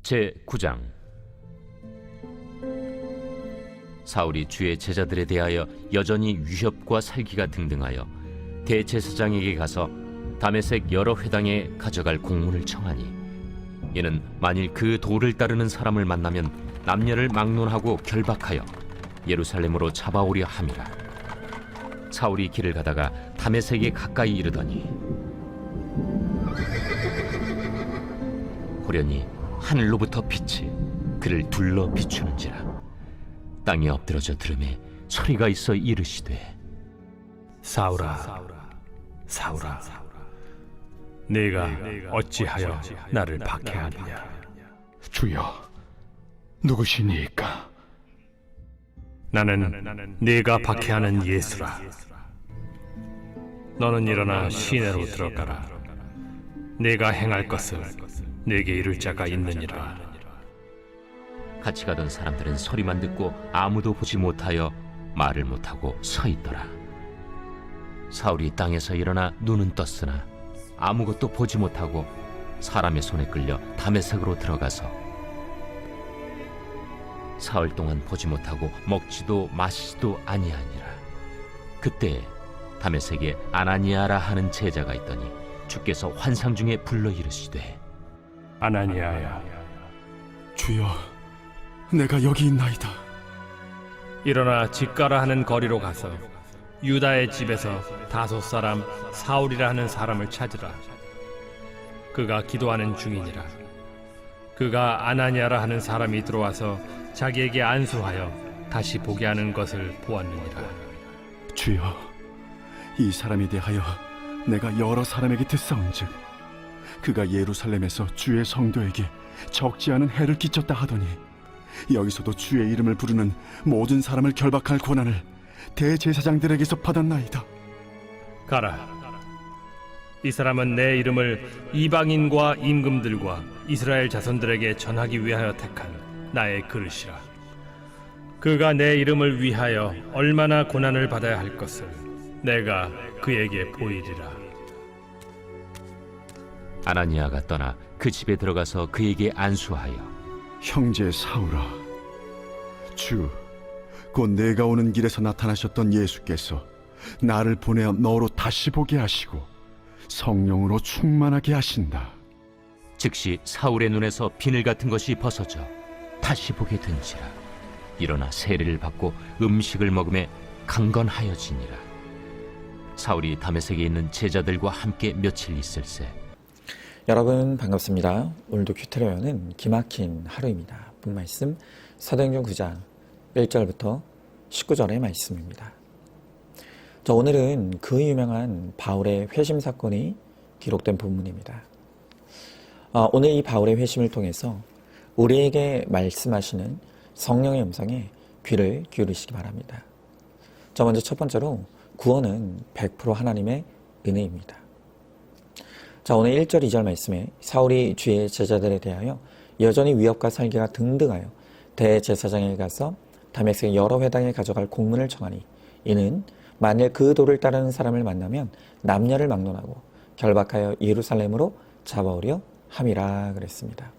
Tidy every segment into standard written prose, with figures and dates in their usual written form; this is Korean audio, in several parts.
제9장. 사울이 주의 제자들에 대하여 여전히 위협과 살기가 등등하여 대제사장에게 가서 다메섹 여러 회당에 가져갈 공문을 청하니, 이는 만일 그 도를 따르는 사람을 만나면 남녀를 막론하고 결박하여 예루살렘으로 잡아오려 함이라. 사울이 길을 가다가 다메섹에 가까이 이르더니 호련히 하늘로부터 빛이 그를 둘러 비추는지라. 땅에 엎드러져 들음에 소리가 있어 이르시되, 사울아, 사울아, 네가 어찌하여 나를 박해하느냐? 주여, 누구시니까? 나는 네가 박해하는 예수라. 너는 일어나 시내로 들어가라. 네가 행할 것을 네게 이룰 자가 있느니라. 같이 가던 사람들은 소리만 듣고 아무도 보지 못하여 말을 못하고 서 있더라. 사울이 땅에서 일어나 눈은 떴으나 아무것도 보지 못하고 사람의 손에 끌려 다메섹으로 들어가서 사흘 동안 보지 못하고 먹지도 마시지도 아니하니라. 그때 다메섹에 아나니아라 하는 제자가 있더니 주께서 환상 중에 불러 이르시되, 아나니아야, 주여, 내가 여기 있나이다. 일어나 집가라 하는 거리로 가서 유다의 집에서 다소 사람 사울이라 하는 사람을 찾으라. 그가 기도하는 중이니라. 그가 아나니아라 하는 사람이 들어와서 자기에게 안수하여 다시 보게 하는 것을 보았느니라. 주여, 이 사람에 대하여 내가 여러 사람에게 듣사온즉 그가 예루살렘에서 주의 성도에게 적지 않은 해를 끼쳤다 하더니 여기서도 주의 이름을 부르는 모든 사람을 결박할 권한을 대제사장들에게서 받았나이다. 가라. 이 사람은 내 이름을 이방인과 임금들과 이스라엘 자손들에게 전하기 위하여 택한 나의 그릇이라. 그가 내 이름을 위하여 얼마나 고난을 받아야 할 것을 내가 그에게 보이리라. 아나니아가 떠나 그 집에 들어가서 그에게 안수하여, 형제 사울아, 곧 내가 오는 길에서 나타나셨던 예수께서 나를 보내어 너로 다시 보게 하시고 성령으로 충만하게 하신다. 즉시 사울의 눈에서 비늘 같은 것이 벗어져 다시 보게 된지라. 일어나 세례를 받고 음식을 먹음에 강건하여지니라. 사울이 다메섹에 있는 제자들과 함께 며칠 있을새. 여러분 반갑습니다. 오늘도 큐트레어는 기막힌 하루입니다. 본 말씀 사도행전 9장 1절부터 19절의 말씀입니다. 오늘은 그 유명한 바울의 회심 사건이 기록된 본문입니다. 오늘 이 바울의 회심을 통해서 우리에게 말씀하시는 성령의 음성에 귀를 기울이시기 바랍니다. 먼저 첫 번째로 구원은 100% 하나님의 은혜입니다. 오늘 1절 2절 말씀에 사울이 주의 제자들에 대하여 여전히 위협과 살기가 등등하여 대제사장에게 가서 다메섹 여러 회당에 가져갈 공문을 청하니, 이는 만일 그 도를 따르는 사람을 만나면 남녀를 막론하고 결박하여 예루살렘으로 잡아오려 함이라 그랬습니다.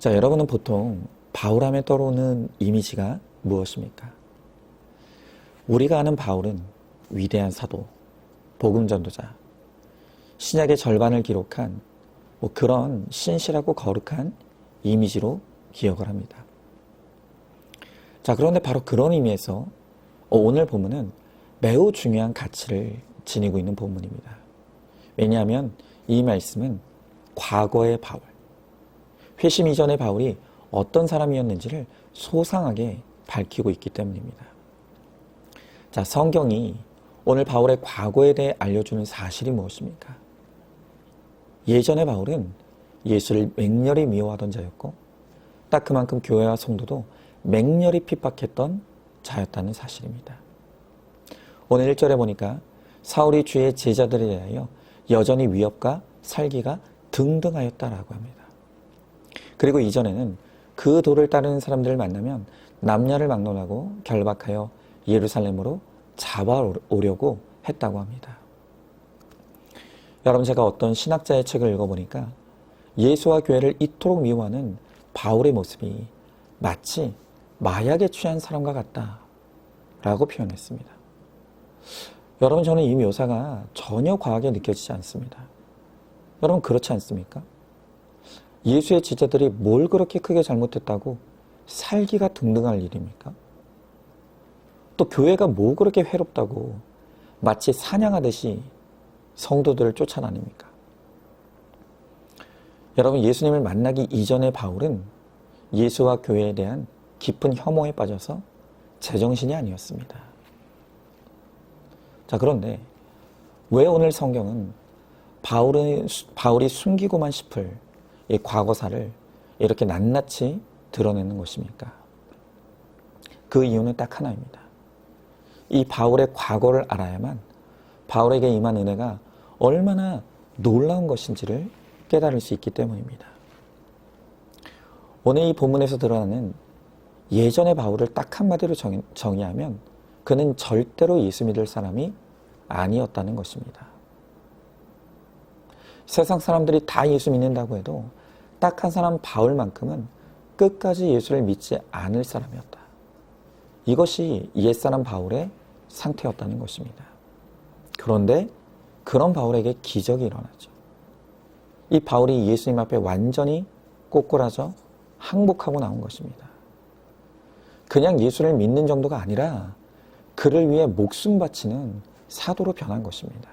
여러분은 보통 바울하면 떠오르는 이미지가 무엇입니까? 우리가 아는 바울은 위대한 사도, 복음전도자, 신약의 절반을 기록한 그런 신실하고 거룩한 이미지로 기억을 합니다. 그런데 바로 그런 의미에서 오늘 본문은 매우 중요한 가치를 지니고 있는 본문입니다. 왜냐하면 이 말씀은 과거의 바울, 회심 이전의 바울이 어떤 사람이었는지를 소상하게 밝히고 있기 때문입니다. 성경이 오늘 바울의 과거에 대해 알려주는 사실이 무엇입니까? 예전의 바울은 예수를 맹렬히 미워하던 자였고, 딱 그만큼 교회와 성도도 맹렬히 핍박했던 자였다는 사실입니다. 오늘 1절에 보니까 사울이 주의 제자들에 대하여 여전히 위협과 살기가 등등하였다라고 합니다. 그리고 이전에는 그 도를 따르는 사람들을 만나면 남녀를 막론하고 결박하여 예루살렘으로 잡아오려고 했다고 합니다. 여러분, 제가 어떤 신학자의 책을 읽어보니까 예수와 교회를 이토록 미워하는 바울의 모습이 마치 마약에 취한 사람과 같다라고 표현했습니다. 여러분, 저는 이 묘사가 전혀 과하게 느껴지지 않습니다. 여러분, 그렇지 않습니까? 예수의 제자들이 뭘 그렇게 크게 잘못했다고 살기가 등등할 일입니까? 또 교회가 뭐 그렇게 괴롭다고 마치 사냥하듯이 성도들을 쫓아다닙니까? 여러분, 예수님을 만나기 이전의 바울은 예수와 교회에 대한 깊은 혐오에 빠져서 제정신이 아니었습니다. 자, 그런데 왜 오늘 성경은 바울이 숨기고만 싶을 이 과거사를 이렇게 낱낱이 드러내는 것입니까? 그 이유는 딱 하나입니다. 이 바울의 과거를 알아야만 바울에게 임한 은혜가 얼마나 놀라운 것인지를 깨달을 수 있기 때문입니다. 오늘 이 본문에서 드러나는 예전의 바울을 딱 한마디로 정의하면 그는 절대로 예수 믿을 사람이 아니었다는 것입니다. 세상 사람들이 다 예수 믿는다고 해도 딱 한 사람 바울만큼은 끝까지 예수를 믿지 않을 사람이었다. 이것이 옛사람 바울의 상태였다는 것입니다. 그런데 그런 바울에게 기적이 일어나죠. 이 바울이 예수님 앞에 완전히 꼬꾸라져 항복하고 나온 것입니다. 그냥 예수를 믿는 정도가 아니라 그를 위해 목숨 바치는 사도로 변한 것입니다.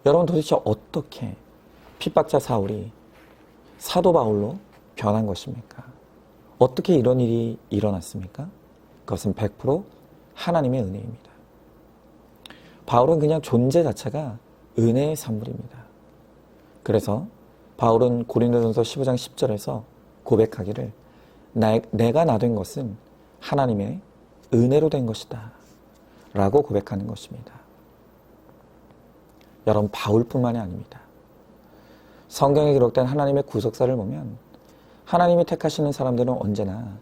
여러분, 도대체 어떻게 핍박자 사울이 사도 바울로 변한 것입니까? 어떻게 이런 일이 일어났습니까? 그것은 100% 하나님의 은혜입니다. 바울은 그냥 존재 자체가 은혜의 산물입니다. 그래서 바울은 고린도전서 15장 10절에서 고백하기를 내가 나 된 것은 하나님의 은혜로 된 것이다 라고 고백하는 것입니다. 여러분, 바울뿐만이 아닙니다. 성경에 기록된 하나님의 구속사를 보면 하나님이 택하시는 사람들은 언제나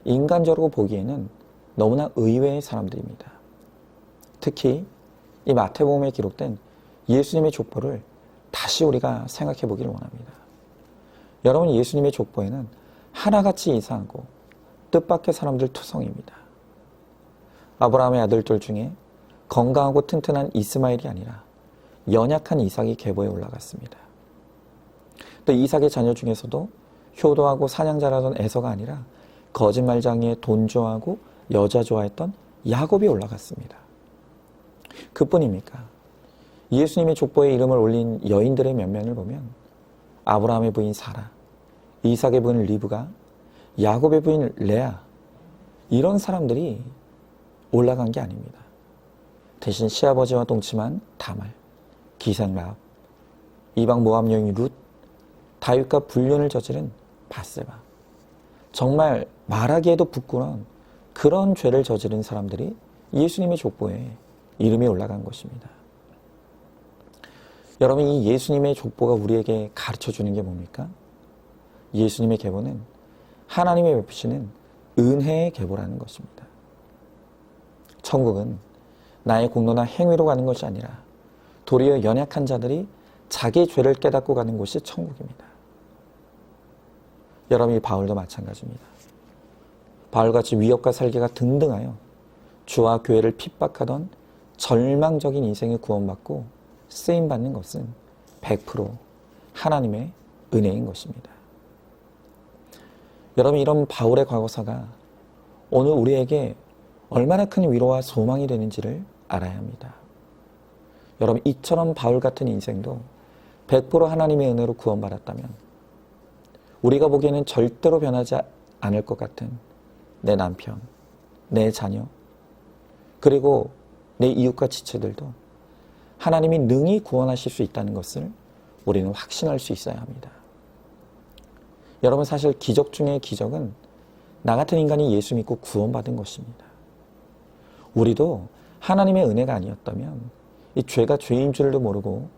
인간적으로 보기에는 너무나 의외의 사람들입니다. 특히 이 마태복음에 기록된 예수님의 족보를 다시 우리가 생각해 보기를 원합니다. 여러분, 예수님의 족보에는 하나같이 이상하고 뜻밖의 사람들 투성입니다. 아브라함의 아들들 중에 건강하고 튼튼한 이스마엘이 아니라 연약한 이삭이 계보에 올라갔습니다. 또 이삭의 자녀 중에서도 효도하고 사냥자라던 에서가 아니라 거짓말쟁이에 돈 좋아하고 여자 좋아했던 야곱이 올라갔습니다. 그뿐입니까? 예수님의 족보에 이름을 올린 여인들의 면면을 보면 아브라함의 부인 사라, 이삭의 부인 리브가, 야곱의 부인 레아, 이런 사람들이 올라간 게 아닙니다. 대신 시아버지와 동침한 다말, 기생 라합, 이방 모압 여인 룻, 다윗과 불륜을 저지른 바세바, 정말 말하기에도 부끄러운 그런 죄를 저지른 사람들이 예수님의 족보에 이름이 올라간 것입니다. 여러분, 이 예수님의 족보가 우리에게 가르쳐주는 게 뭡니까? 예수님의 계보는 하나님의 베푸시는 은혜의 계보라는 것입니다. 천국은 나의 공로나 행위로 가는 것이 아니라 도리어 연약한 자들이 자기 죄를 깨닫고 가는 곳이 천국입니다. 여러분, 이 바울도 마찬가지입니다. 바울같이 위협과 살기가 등등하여 주와 교회를 핍박하던 절망적인 인생에 구원받고 쓰임받는 것은 100% 하나님의 은혜인 것입니다. 여러분, 이런 바울의 과거사가 오늘 우리에게 얼마나 큰 위로와 소망이 되는지를 알아야 합니다. 여러분, 이처럼 바울 같은 인생도 100% 하나님의 은혜로 구원받았다면 우리가 보기에는 절대로 변하지 않을 것 같은 내 남편, 내 자녀, 그리고 내 이웃과 지체들도 하나님이 능히 구원하실 수 있다는 것을 우리는 확신할 수 있어야 합니다. 여러분, 사실 기적 중의 기적은 나 같은 인간이 예수 믿고 구원받은 것입니다. 우리도 하나님의 은혜가 아니었다면 이 죄가 죄인 줄도 모르고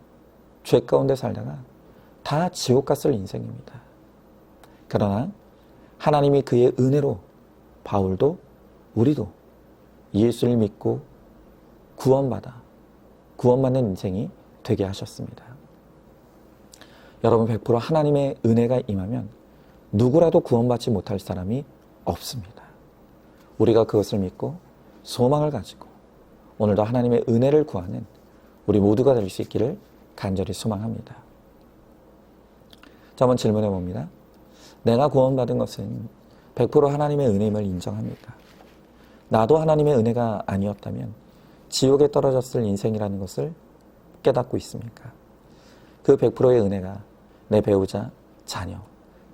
죄 가운데 살다가 다 지옥 갔을 인생입니다. 그러나 하나님이 그의 은혜로 바울도 우리도 예수를 믿고 구원받는 인생이 되게 하셨습니다. 여러분 100% 하나님의 은혜가 임하면 누구라도 구원받지 못할 사람이 없습니다. 우리가 그것을 믿고 소망을 가지고 오늘도 하나님의 은혜를 구하는 우리 모두가 될 수 있기를 간절히 소망합니다. 자, 한번 질문해 봅니다. 내가 구원받은 것은 100% 하나님의 은혜임을 인정합니까? 나도 하나님의 은혜가 아니었다면 지옥에 떨어졌을 인생이라는 것을 깨닫고 있습니까? 그 100%의 은혜가 내 배우자, 자녀,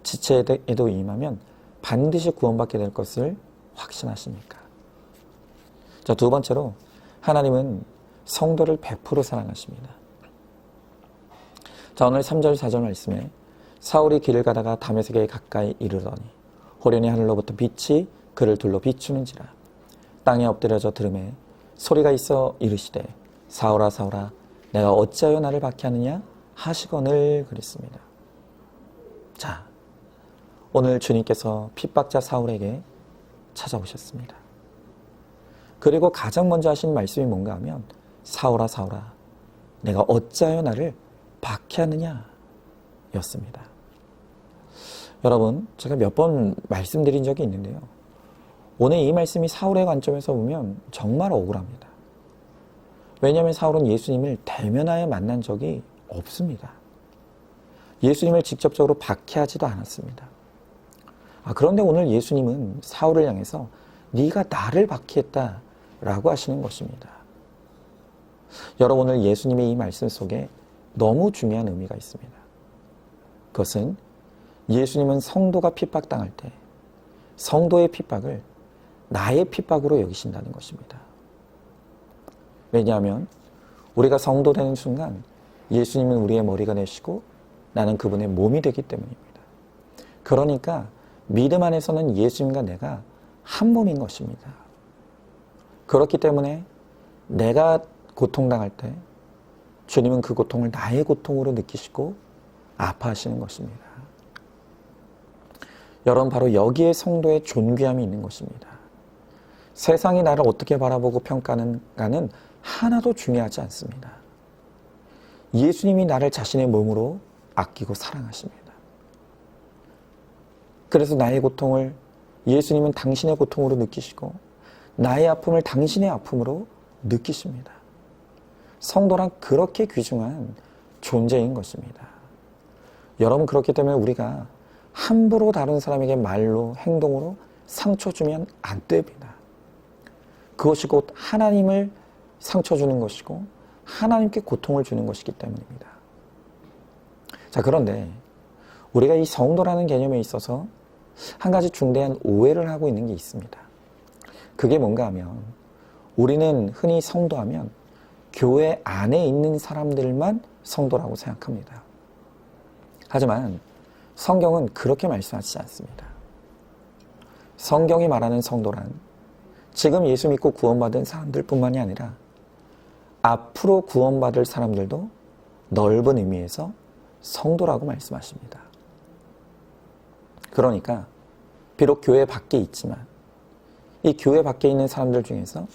지체에도 임하면 반드시 구원받게 될 것을 확신하십니까? 자, 두 번째로 하나님은 성도를 100% 사랑하십니다. 자, 오늘 3절 4절 말씀에 사울이 길을 가다가 다메섹에 가까이 이르더니 호련히 하늘로부터 빛이 그를 둘러 비추는지라 땅에 엎드려져 들음에 소리가 있어 이르시되 사울아 사울아 내가 어찌하여 나를 박해하느냐 하시거늘 그랬습니다. 자, 오늘 주님께서 핍박자 사울에게 찾아오셨습니다. 그리고 가장 먼저 하신 말씀이 뭔가 하면 사울아 사울아 내가 어찌하여 나를 박해하느냐 였습니다. 여러분, 제가 몇 번 말씀드린 적이 있는데요. 오늘 이 말씀이 사울의 관점에서 보면 정말 억울합니다. 왜냐하면 사울은 예수님을 대면하여 만난 적이 없습니다. 예수님을 직접적으로 박해하지도 않았습니다. 그런데 오늘 예수님은 사울을 향해서 네가 나를 박해했다라고 하시는 것입니다. 여러분, 오늘 예수님의 이 말씀 속에 너무 중요한 의미가 있습니다. 그것은 예수님은 성도가 핍박당할 때 성도의 핍박을 나의 핍박으로 여기신다는 것입니다. 왜냐하면 우리가 성도 되는 순간 예수님은 우리의 머리가 되시고 나는 그분의 몸이 되기 때문입니다. 그러니까 믿음 안에서는 예수님과 내가 한 몸인 것입니다. 그렇기 때문에 내가 고통당할 때 주님은 그 고통을 나의 고통으로 느끼시고 아파하시는 것입니다. 여러분, 바로 여기에 성도의 존귀함이 있는 것입니다. 세상이 나를 어떻게 바라보고 평가하는가는 하나도 중요하지 않습니다. 예수님이 나를 자신의 몸으로 아끼고 사랑하십니다. 그래서 나의 고통을 예수님은 당신의 고통으로 느끼시고 나의 아픔을 당신의 아픔으로 느끼십니다. 성도란 그렇게 귀중한 존재인 것입니다. 여러분, 그렇기 때문에 우리가 함부로 다른 사람에게 말로 행동으로 상처 주면 안 됩니다. 그것이 곧 하나님을 상처 주는 것이고 하나님께 고통을 주는 것이기 때문입니다. 자, 그런데 우리가 이 성도라는 개념에 있어서 한 가지 중대한 오해를 하고 있는 게 있습니다. 그게 뭔가 하면 우리는 흔히 성도하면 교회 안에 있는 사람들만 성도라고 생각합니다. 하지만 성경은 그렇게 말씀하시지 않습니다. 성경이 말하는 성도란 지금 예수 믿고 구원받은 사람들뿐만이 아니라 앞으로 구원받을 사람들도 넓은 의미에서 성도라고 말씀하십니다. 그러니까 비록 교회 밖에 있지만 이 교회 밖에 있는 사람들 중에서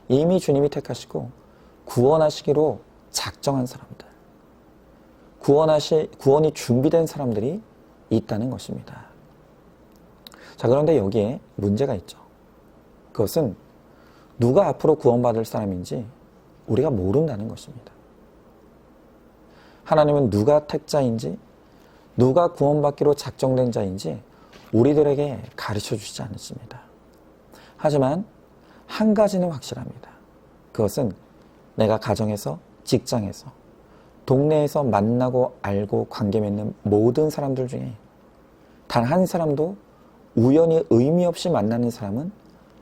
이미 주님이 택하시고 구원하시기로 작정한 사람들, 구원이 준비된 사람들이 있다는 것입니다. 자, 그런데 여기에 문제가 있죠. 그것은 누가 앞으로 구원받을 사람인지 우리가 모른다는 것입니다. 하나님은 누가 택자인지 누가 구원받기로 작정된 자인지 우리들에게 가르쳐 주시지 않으십니다. 하지만 한 가지는 확실합니다. 그것은 내가 가정에서, 직장에서, 동네에서 만나고 알고 관계 맺는 모든 사람들 중에 단 한 사람도 우연히 의미 없이 만나는 사람은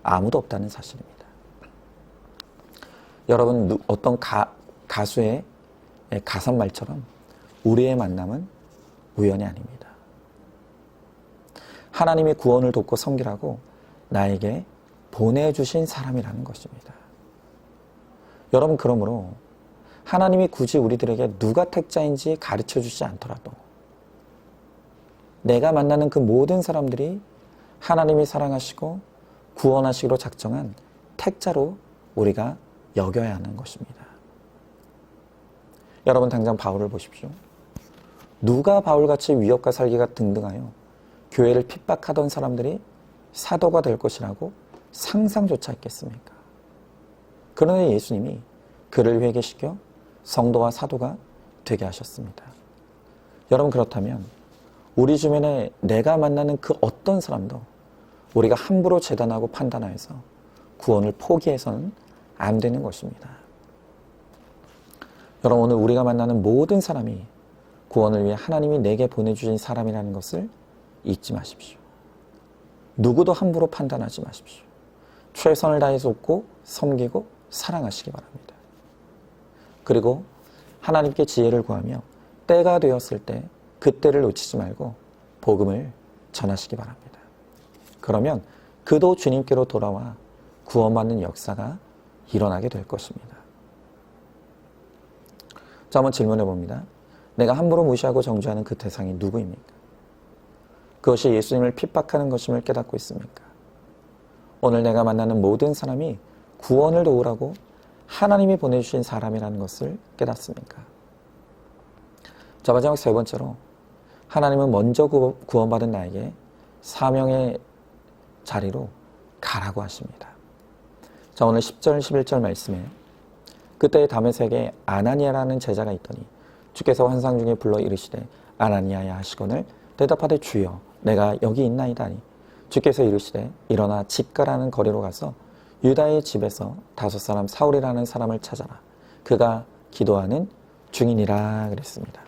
아무도 없다는 사실입니다. 여러분, 어떤 가수의 가사말처럼 우리의 만남은 우연이 아닙니다. 하나님의 구원을 돕고 섬기라고 나에게 보내주신 사람이라는 것입니다. 여러분, 그러므로 하나님이 굳이 우리들에게 누가 택자인지 가르쳐 주지 않더라도 내가 만나는 그 모든 사람들이 하나님이 사랑하시고 구원하시기로 작정한 택자로 우리가 여겨야 하는 것입니다. 여러분, 당장 바울을 보십시오. 누가 바울같이 위협과 살기가 등등하여 교회를 핍박하던 사람들이 사도가 될 것이라고 상상조차 했겠습니까? 그러나 예수님이 그를 회개시켜 성도와 사도가 되게 하셨습니다. 여러분, 그렇다면 우리 주변에 내가 만나는 그 어떤 사람도 우리가 함부로 재단하고 판단하여서 구원을 포기해서는 안 되는 것입니다. 여러분, 오늘 우리가 만나는 모든 사람이 구원을 위해 하나님이 내게 보내주신 사람이라는 것을 잊지 마십시오. 누구도 함부로 판단하지 마십시오. 최선을 다해서 돕고 섬기고 사랑하시기 바랍니다. 그리고 하나님께 지혜를 구하며 때가 되었을 때 그때를 놓치지 말고 복음을 전하시기 바랍니다. 그러면 그도 주님께로 돌아와 구원받는 역사가 일어나게 될 것입니다. 자, 한번 질문해 봅니다. 내가 함부로 무시하고 정죄하는 그 대상이 누구입니까? 그것이 예수님을 핍박하는 것임을 깨닫고 있습니까? 오늘 내가 만나는 모든 사람이 구원을 도우라고 하나님이 보내주신 사람이라는 것을 깨닫습니까? 자, 마지막 세 번째로, 하나님은 먼저 구원받은 나에게 사명의 자리로 가라고 하십니다. 자, 오늘 10절, 11절 말씀에 그때 다메섹에 아나니아라는 제자가 있더니 주께서 환상 중에 불러 이르시되 아나니아야 하시거늘 대답하되 주여 내가 여기 있나이다니 주께서 이르시되 일어나 집가라는 거리로 가서 유다의 집에서 5 사울이라는 사람을 찾아라. 그가 기도하는 중이니라 그랬습니다.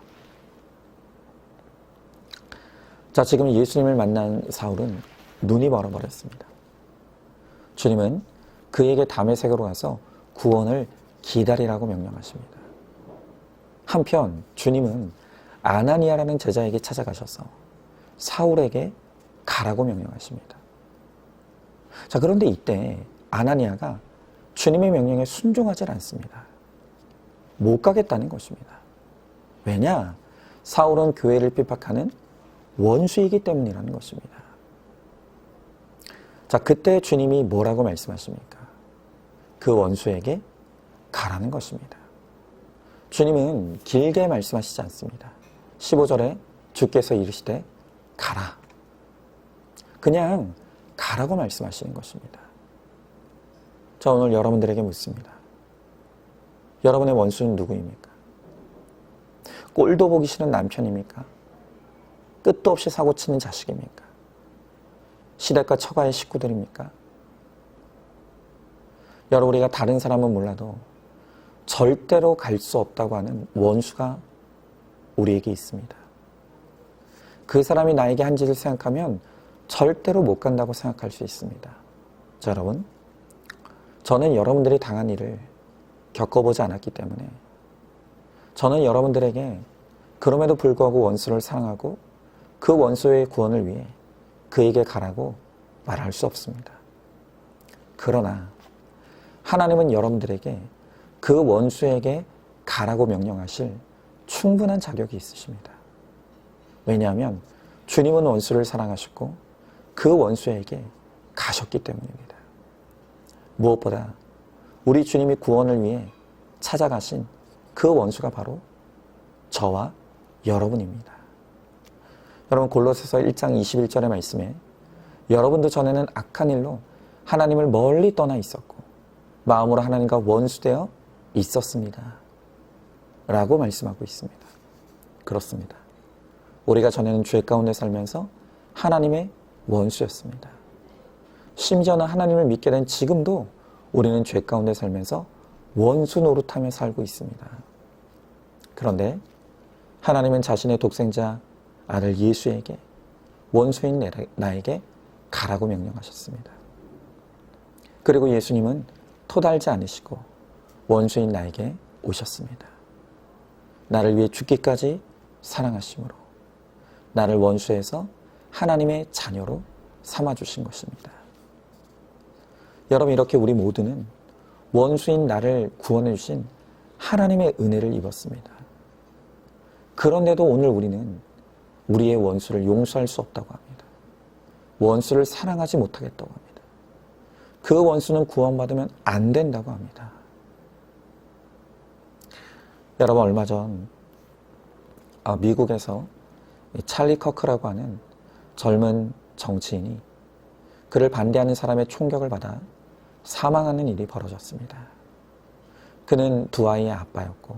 자, 지금 예수님을 만난 사울은 눈이 멀어버렸습니다. 주님은 그에게 다메섹으로 가서 구원을 기다리라고 명령하십니다. 한편 주님은 아나니아라는 제자에게 찾아가셔서 사울에게 가라고 명령하십니다. 자, 그런데 이때 아나니아가 주님의 명령에 순종하지 않습니다. 못 가겠다는 것입니다. 왜냐? 사울은 교회를 핍박하는 원수이기 때문이라는 것입니다. 자, 그때 주님이 뭐라고 말씀하십니까? 그 원수에게 가라는 것입니다. 주님은 길게 말씀하시지 않습니다. 15절에 주께서 이르시되 가라. 그냥 가라고 말씀하시는 것입니다. 자, 오늘 여러분들에게 묻습니다. 여러분의 원수는 누구입니까? 꼴도 보기 싫은 남편입니까? 끝도 없이 사고치는 자식입니까? 시댁과 처가의 식구들입니까? 여러분, 우리가 다른 사람은 몰라도 절대로 갈 수 없다고 하는 원수가 우리에게 있습니다. 그 사람이 나에게 한 짓을 생각하면 절대로 못 간다고 생각할 수 있습니다. 자, 여러분, 저는 여러분들이 당한 일을 겪어보지 않았기 때문에 저는 여러분들에게 그럼에도 불구하고 원수를 사랑하고 그 원수의 구원을 위해 그에게 가라고 말할 수 없습니다. 그러나 하나님은 여러분들에게 그 원수에게 가라고 명령하실 충분한 자격이 있으십니다. 왜냐하면 주님은 원수를 사랑하셨고 그 원수에게 가셨기 때문입니다. 무엇보다 우리 주님이 구원을 위해 찾아가신 그 원수가 바로 저와 여러분입니다. 여러분, 골로새서 1장 21절의 말씀에 여러분도 전에는 악한 일로 하나님을 멀리 떠나 있었고 마음으로 하나님과 원수되어 있었습니다. 라고 말씀하고 있습니다. 그렇습니다. 우리가 전에는 죄 가운데 살면서 하나님의 원수였습니다. 심지어는 하나님을 믿게 된 지금도 우리는 죄 가운데 살면서 원수 노릇하며 살고 있습니다. 그런데 하나님은 자신의 독생자 아들 예수에게 원수인 나에게 가라고 명령하셨습니다. 그리고 예수님은 토달지 않으시고 원수인 나에게 오셨습니다. 나를 위해 죽기까지 사랑하심으로 나를 원수에서 하나님의 자녀로 삼아주신 것입니다. 여러분, 이렇게 우리 모두는 원수인 나를 구원해 주신 하나님의 은혜를 입었습니다. 그런데도 오늘 우리는 우리의 원수를 용서할 수 없다고 합니다. 원수를 사랑하지 못하겠다고 합니다. 그 원수는 구원받으면 안 된다고 합니다. 여러분, 얼마 전 미국에서 찰리 커크라고 하는 젊은 정치인이 그를 반대하는 사람의 총격을 받아 사망하는 일이 벌어졌습니다. 그는 두 아이의 아빠였고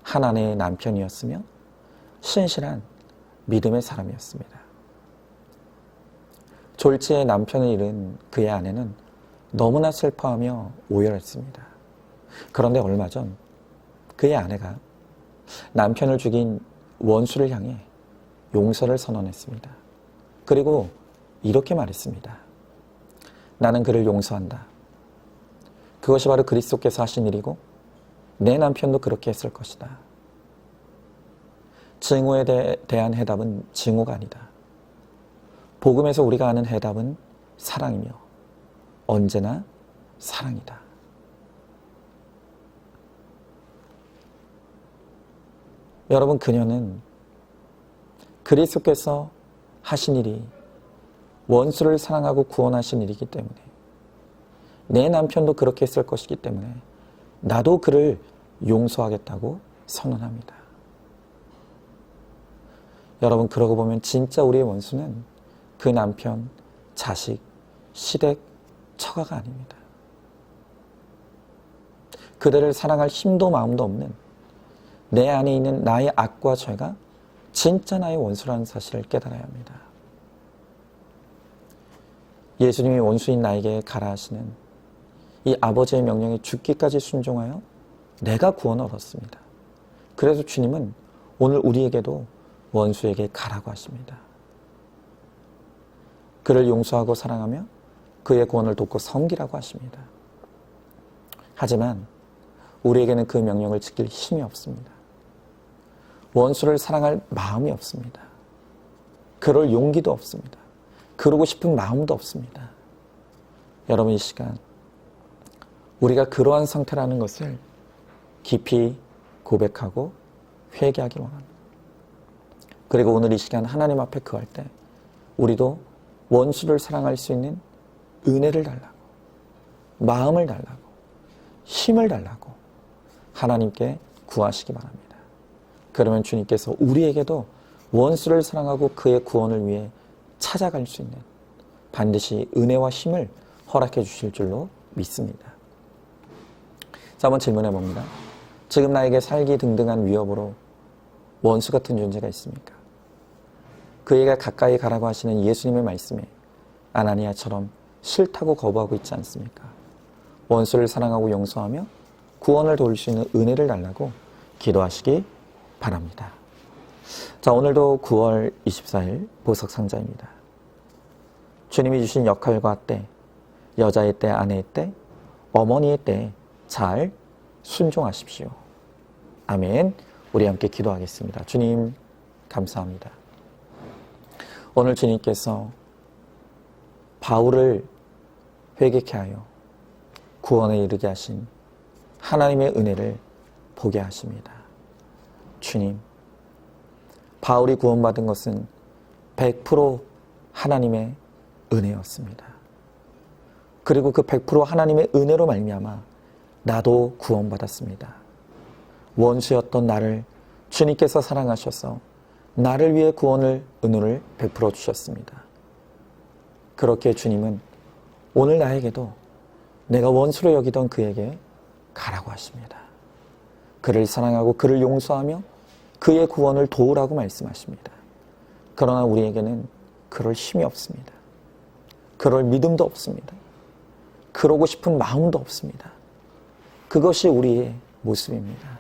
한 아내의 남편이었으며 신실한 믿음의 사람이었습니다. 졸지에 남편을 잃은 그의 아내는 너무나 슬퍼하며 오열했습니다. 그런데 얼마 전 그의 아내가 남편을 죽인 원수를 향해 용서를 선언했습니다. 그리고 이렇게 말했습니다. 나는 그를 용서한다. 그것이 바로 그리스도께서 하신 일이고 내 남편도 그렇게 했을 것이다. 증오에 대한 해답은 증오가 아니다. 복음에서 우리가 아는 해답은 사랑이며 언제나 사랑이다. 여러분, 그녀는 그리스도께서 하신 일이 원수를 사랑하고 구원하신 일이기 때문에 내 남편도 그렇게 했을 것이기 때문에 나도 그를 용서하겠다고 선언합니다. 여러분, 그러고 보면 진짜 우리의 원수는 그 남편, 자식, 시댁, 처가가 아닙니다. 그들을 사랑할 힘도 마음도 없는 내 안에 있는 나의 악과 죄가 진짜 나의 원수라는 사실을 깨달아야 합니다. 예수님이 원수인 나에게 가라 하시는 이 아버지의 명령에 죽기까지 순종하여 내가 구원을 얻었습니다. 그래서 주님은 오늘 우리에게도 원수에게 가라고 하십니다. 그를 용서하고 사랑하며 그의 구원을 돕고 섬기라고 하십니다. 하지만 우리에게는 그 명령을 지킬 힘이 없습니다. 원수를 사랑할 마음이 없습니다. 그럴 용기도 없습니다. 그러고 싶은 마음도 없습니다. 여러분, 이 시간 우리가 그러한 상태라는 것을 깊이 고백하고 회개하기 원합니다. 그리고 오늘 이 시간 하나님 앞에 구할 때 우리도 원수를 사랑할 수 있는 은혜를 달라고, 마음을 달라고, 힘을 달라고 하나님께 구하시기 바랍니다. 그러면 주님께서 우리에게도 원수를 사랑하고 그의 구원을 위해 찾아갈 수 있는 반드시 은혜와 힘을 허락해 주실 줄로 믿습니다. 자, 한번 질문해 봅니다. 지금 나에게 살기 등등한 위협으로 원수 같은 존재가 있습니까? 그에게 가까이 가라고 하시는 예수님의 말씀에 아나니아처럼 싫다고 거부하고 있지 않습니까? 원수를 사랑하고 용서하며 구원을 도울 수 있는 은혜를 달라고 기도하시기 바랍니다. 자, 오늘도 9월 24일 보석상자입니다. 주님이 주신 역할과 때, 여자의 때, 아내의 때, 어머니의 때 잘 순종하십시오. 아멘. 우리 함께 기도하겠습니다. 주님, 감사합니다. 오늘 주님께서 바울을 회개케 하여 구원에 이르게 하신 하나님의 은혜를 보게 하십니다. 주님, 바울이 구원받은 것은 100% 하나님의 은혜였습니다. 그리고 그 100% 하나님의 은혜로 말미암아 나도 구원받았습니다. 원수였던 나를 주님께서 사랑하셔서 나를 위해 구원을, 은혜를 베풀어 주셨습니다. 그렇게 주님은 오늘 나에게도 내가 원수로 여기던 그에게 가라고 하십니다. 그를 사랑하고 그를 용서하며 그의 구원을 도우라고 말씀하십니다. 그러나 우리에게는 그럴 힘이 없습니다. 그럴 믿음도 없습니다. 그러고 싶은 마음도 없습니다. 그것이 우리의 모습입니다.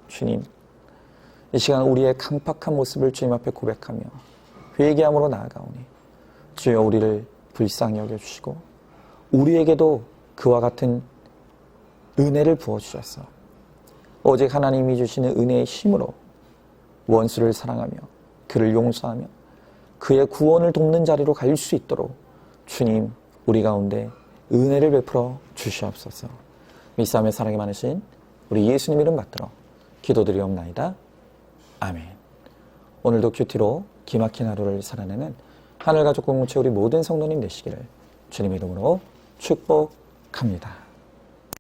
주님, 이 시간 우리의 강팍한 모습을 주님 앞에 고백하며 회개함으로 나아가오니 주여 우리를 불쌍히 여겨주시고 우리에게도 그와 같은 은혜를 부어주셔서 오직 하나님이 주시는 은혜의 힘으로 원수를 사랑하며 그를 용서하며 그의 구원을 돕는 자리로 갈 수 있도록 주님, 우리 가운데 은혜를 베풀어 주시옵소서. 믿사함의 사랑이 많으신 우리 예수님 이름 받들어 기도드리옵나이다. 아멘. 오늘도 큐티로 기막힌 하루를 살아내는 하늘가족 공동체 우리 모든 성도님 되시기를 주님 이름으로 축복합니다.